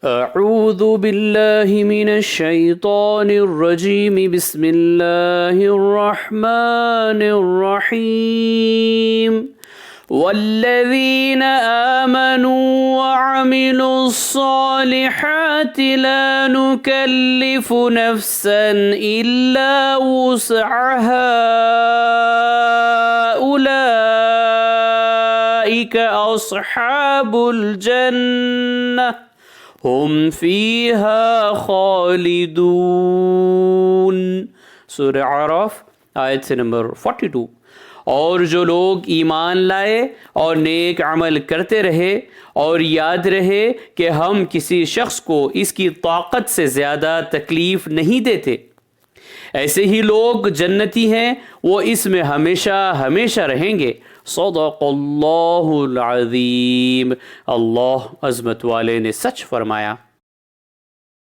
अऊज़ु बिल्लाहि मिनश शैतानिर रजीम बिस्मिल्लाहिर रहमानिर रहीम वल्लज़ीना आमनू वअमिलुस्सॉलिहाति ला नुकल्लिफु नफ्सन इल्ला वुस्अहा उलाइका अस्हाबुल जन्नह हुम फीहा खालिदून। सूरह आराफ आयत से नंबर 42। और जो लोग ईमान लाए और नेक अमल करते रहे और याद रहे कि हम किसी शख्स को इसकी ताकत से ज़्यादा तकलीफ़ नहीं देते, ऐसे ही लोग जन्नती हैं, वो इसमें हमेशा हमेशा रहेंगे। सदक़ल्लाहुल अज़ीम। अल्लाह अज़मत वाले ने सच फरमाया।